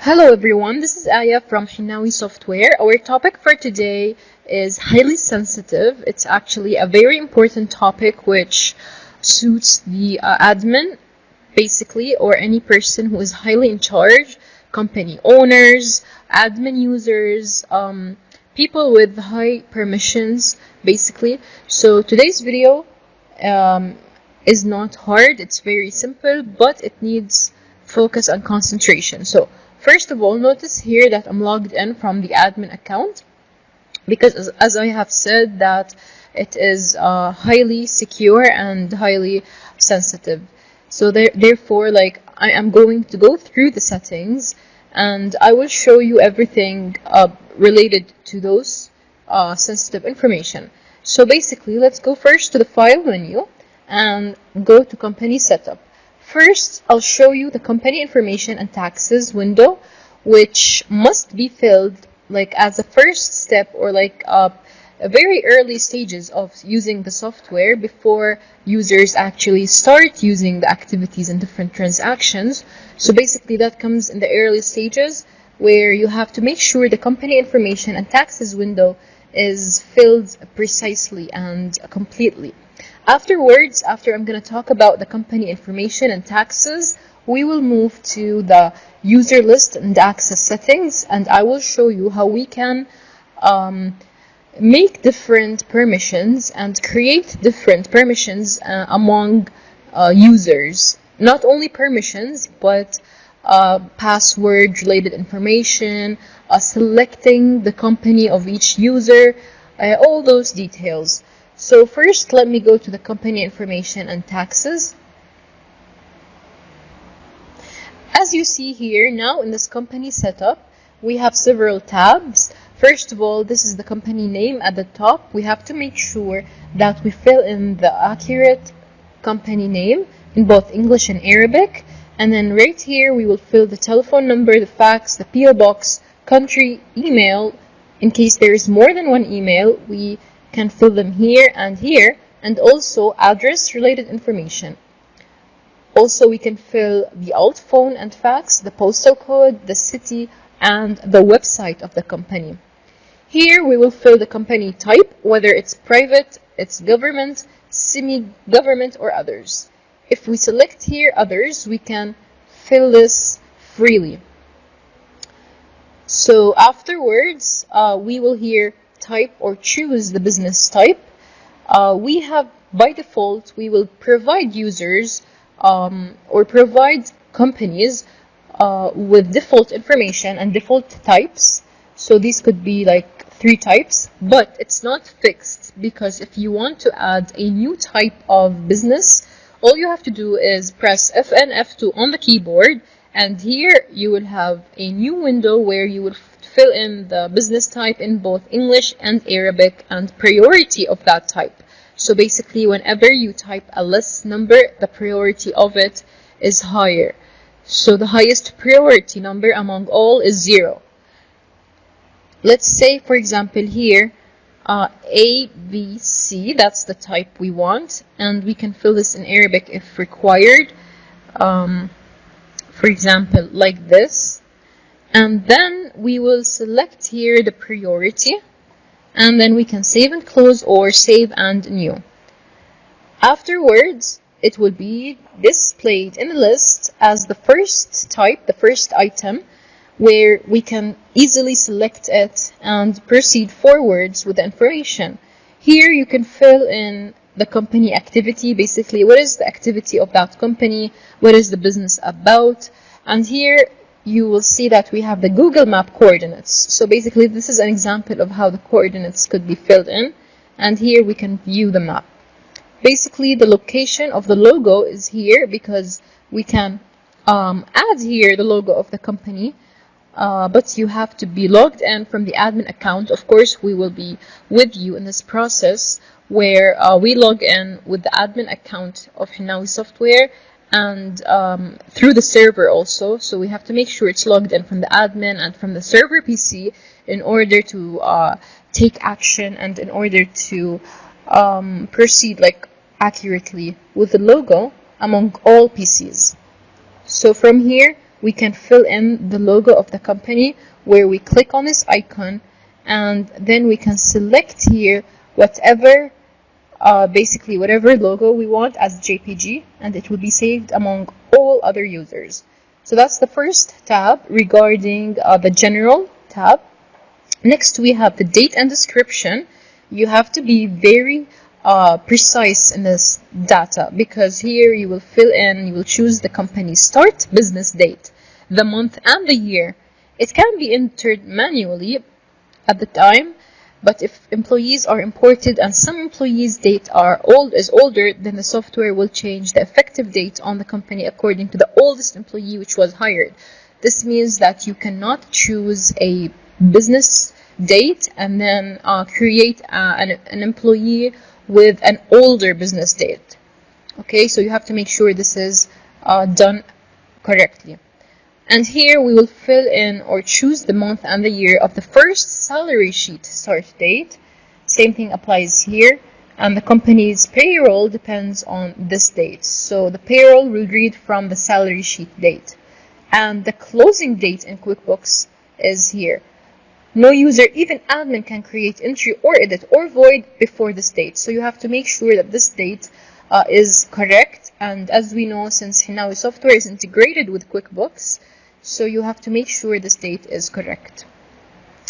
Hello everyone, this is Aya from Hinawi Software. Our topic for today is highly sensitive. It's actually a very important topic which suits the admin basically, or any person who is highly in charge, company owners, admin users, people with high permissions basically. So today's video is not hard, it's very simple, but it needs focus and concentration. So first of all, notice here that I'm logged in from the admin account because as I have said that it is highly secure and highly sensitive. So therefore, I am going to go through the settings and I will show you everything related to those sensitive information. So basically, let's go first to the file menu and go to company setup. First, I'll show you the company information and taxes window, which must be filled as a first step or a very early stages of using the software before users actually start using the activities and different transactions. So basically that comes in the early stages where you have to make sure the company information and taxes window is filled precisely and completely. Afterwards, after I'm going to talk about the company information and taxes, we will move to the user list and access settings, and I will show you how we can make different permissions and create different permissions among users. Not only permissions, but password related information, selecting the company of each user, all those details. So first, let me go to the company information and taxes. As you see here, now in this company setup, we have several tabs. First of all, this is the company name at the top. We have to make sure that we fill in the accurate company name in both English and Arabic. And then right here, we will fill the telephone number, the fax, the PO box, country, email. In case there is more than one email, we can fill them here, and also address related information. Also, we can fill the alt phone and fax, the postal code, the city, and the website of the company. Here we will fill the company type, whether it's private, it's government, semi-government, or others. If we select here others, we can fill this freely. So afterwards, we will here type or choose the business type. We have, by default, we will provide users or provide companies with default information and default types. So these could be 3 types, but it's not fixed, because if you want to add a new type of business, all you have to do is press F1, F2 on the keyboard, and here you will have a new window where you will fill in the business type in both English and Arabic and priority of that type. So basically, whenever you type a less number, the priority of it is higher. So the highest priority number among all is 0. Let's say, for example, here, A, B, C, that's the type we want, and we can fill this in Arabic if required. For example, like this. And then we will select here the priority, and then we can save and close or save and new. Afterwards, it will be displayed in the list as the first type, the first item, where we can easily select it and proceed forwards with the information. Here you can fill in the company activity, basically what is the activity of that company, what is the business about, and here you will see that we have the Google Map coordinates. So basically this is an example of how the coordinates could be filled in, and here we can view the map. Basically the location of the logo is here because we can add here the logo of the company, but you have to be logged in from the admin account. Of course, we will be with you in this process where we log in with the admin account of Hinawi Software and through the server also. So we have to make sure it's logged in from the admin and from the server PC in order to take action and in order to proceed accurately with the logo among all PCs. So from here, we can fill in the logo of the company, where we click on this icon, and then we can select here whatever basically whatever logo we want as JPG, and it will be saved among all other users. So that's the first tab regarding the general tab. Next, we have the date and description. You have to be very precise in this data, because here you will fill in, you will choose the company's start business date, the month and the year. It can be entered manually at the time, but if employees are imported and some employees' date is older, then the software will change the effective date on the company according to the oldest employee which was hired. This means that you cannot choose a business date and then create an employee with an older business date. Okay, so you have to make sure this is done correctly. And here we will fill in or choose the month and the year of the first salary sheet start date. Same thing applies here. And the company's payroll depends on this date. So the payroll will read from the salary sheet date. And the closing date in QuickBooks is here. No user, even admin, can create entry or edit or void before this date. So you have to make sure that this date is correct. And as we know, since Hinawi Software is integrated with QuickBooks, so you have to make sure this date is correct.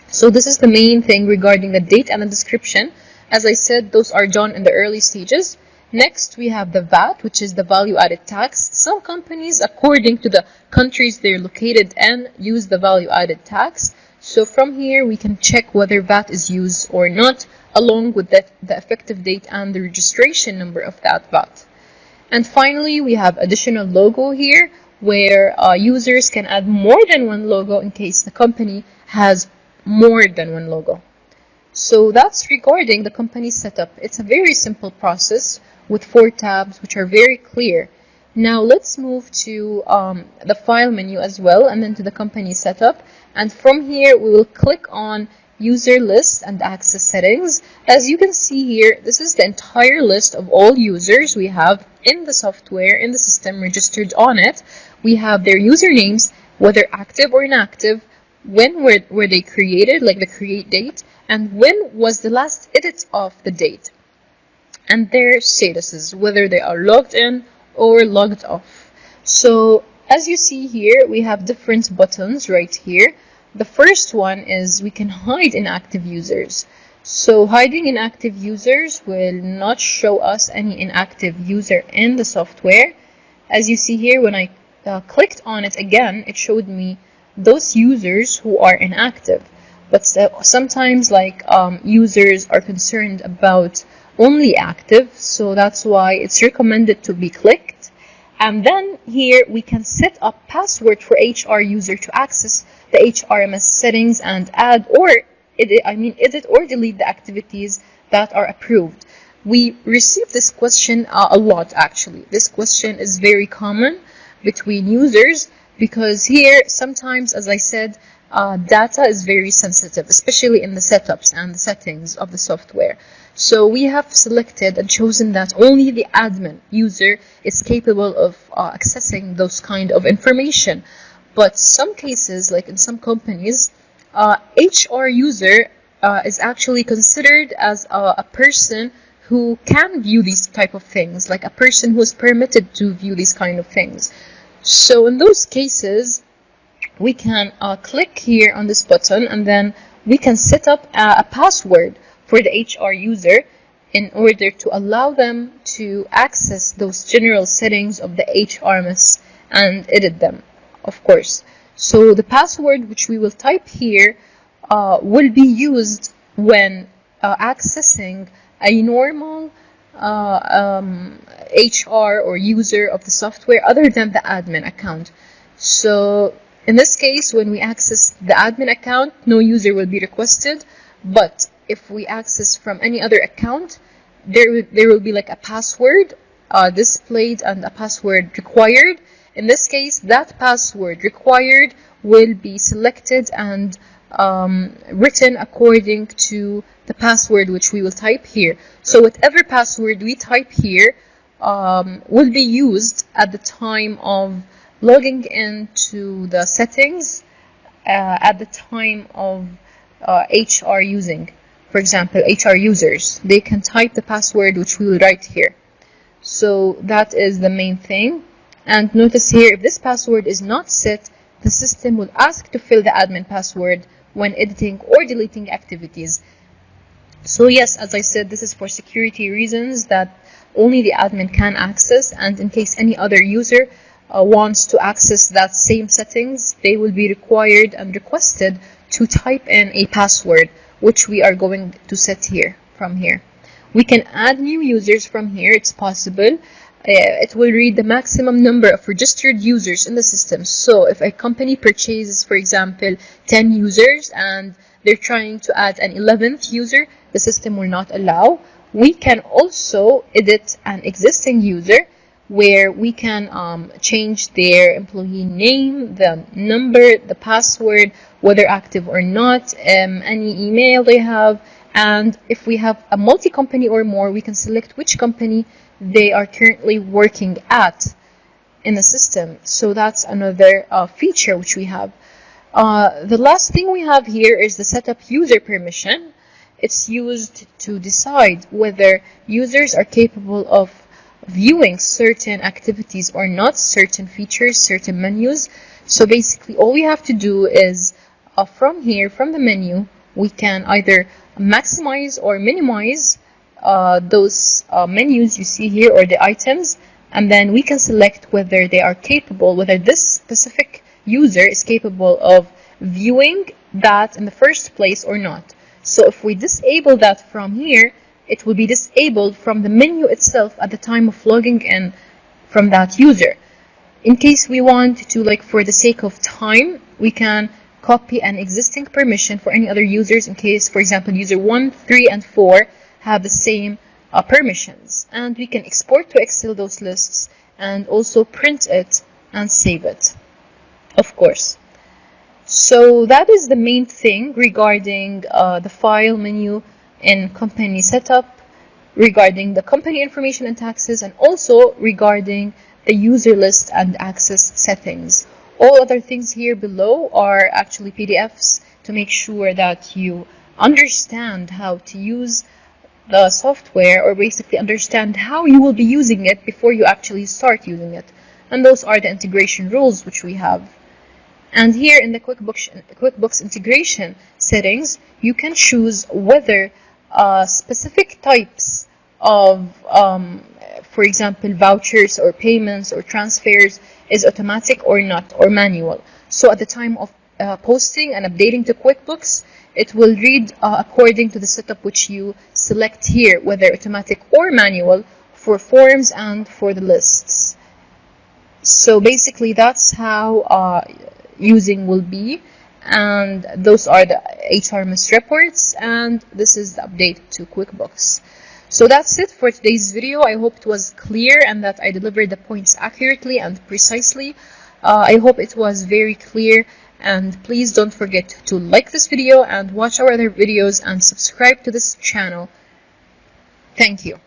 So this is the main thing regarding the date and the description. As I said, those are done in the early stages. Next, we have the VAT, which is the value-added tax. Some companies, according to the countries they're located in, use the value-added tax. So from here, we can check whether VAT is used or not, along with the effective date and the registration number of that VAT. And finally, we have additional logo here, where users can add more than one logo in case the company has more than one logo. So that's regarding the company setup. It's a very simple process with 4 tabs, which are very clear. Now let's move to the file menu as well, and then to the company setup. And from here, we will click on user list and access settings. As you can see here, this is the entire list of all users we have in the software, in the system registered on it. We have their usernames, whether active or inactive, when were they created, like the create date, and when was the last edit of the date, and their statuses, whether they are logged in or logged off. So as you see here, we have different buttons right here. The first one is we can hide inactive users. So hiding inactive users will not show us any inactive user in the software. As you see here, when I clicked on it again, it showed me those users who are inactive. But sometimes users are concerned about only active, so that's why it's recommended to be clicked. And then here we can set up password for HR user to access the HRMS settings and add or edit or delete the activities that are approved. We receive this question a lot actually. This question is very common between users because here sometimes, as I said, data is very sensitive, especially in the setups and the settings of the software. So we have selected and chosen that only the admin user is capable of accessing those kind of information. But some cases, like in some companies, HR user is actually considered as a person who can view these type of things, like a person who is permitted to view these kind of things. So in those cases, we can click here on this button, and then we can set up a password for the HR user in order to allow them to access those general settings of the HRMS and edit them, of course. So the password which we will type here will be used when accessing a normal HR or user of the software other than the admin account. So in this case, when we access the admin account, no user will be requested. But if we access from any other account, there will be like a password displayed and a password required. In this case, that password required will be selected and written according to the password which we will type here. So whatever password we type here will be used at the time of logging into the settings at the time of HR using. For example, HR users, they can type the password which we will write here. So that is the main thing. And notice here, if this password is not set, the system will ask to fill the admin password when editing or deleting activities. So yes, as I said, this is for security reasons that only the admin can access, and in case any other user wants to access that same settings, they will be required and requested to type in a password, which we are going to set here from here. We can add new users from here, it's possible. It will read the maximum number of registered users in the system. So if a company purchases, for example, 10 users and they're trying to add an 11th user, the system will not allow. We can also edit an existing user where we can change their employee name, the number, the password, whether active or not, any email they have. And if we have a multi-company or more, we can select which company they are currently working at in the system. So that's another feature which we have. The last thing we have here is the setup user permission. It's used to decide whether users are capable of viewing certain activities or not, certain features, certain menus. So basically all we have to do is from here, from the menu, we can either maximize or minimize those menus you see here, or the items, and then we can select whether they are capable, whether this specific user is capable of viewing that in the first place or not. So if we disable that from here, it will be disabled from the menu itself at the time of logging in from that user. In case we want to, like for the sake of time, we can copy an existing permission for any other users in case, for example, user 1, 3, and 4 have the same permissions. And we can export to Excel those lists and also print it and save it, of course. So that is the main thing regarding the file menu in company setup, regarding the company information and taxes, and also regarding the user list and access settings. All other things here below are actually PDFs to make sure that you understand how to use the software, or basically understand how you will be using it before you actually start using it. And those are the integration rules which we have. And here in the QuickBooks integration settings, you can choose whether specific types of, for example, vouchers or payments or transfers is automatic or not, or manual. So at the time of posting and updating to QuickBooks, it will read according to the setup which you select here, whether automatic or manual, for forms and for the lists. So basically that's how using will be, and those are the HRMS reports, and this is the update to QuickBooks. So that's it for today's video. I hope it was clear and that I delivered the points accurately and precisely. I hope it was very clear, and please don't forget to like this video and watch our other videos and subscribe to this channel. Thank you.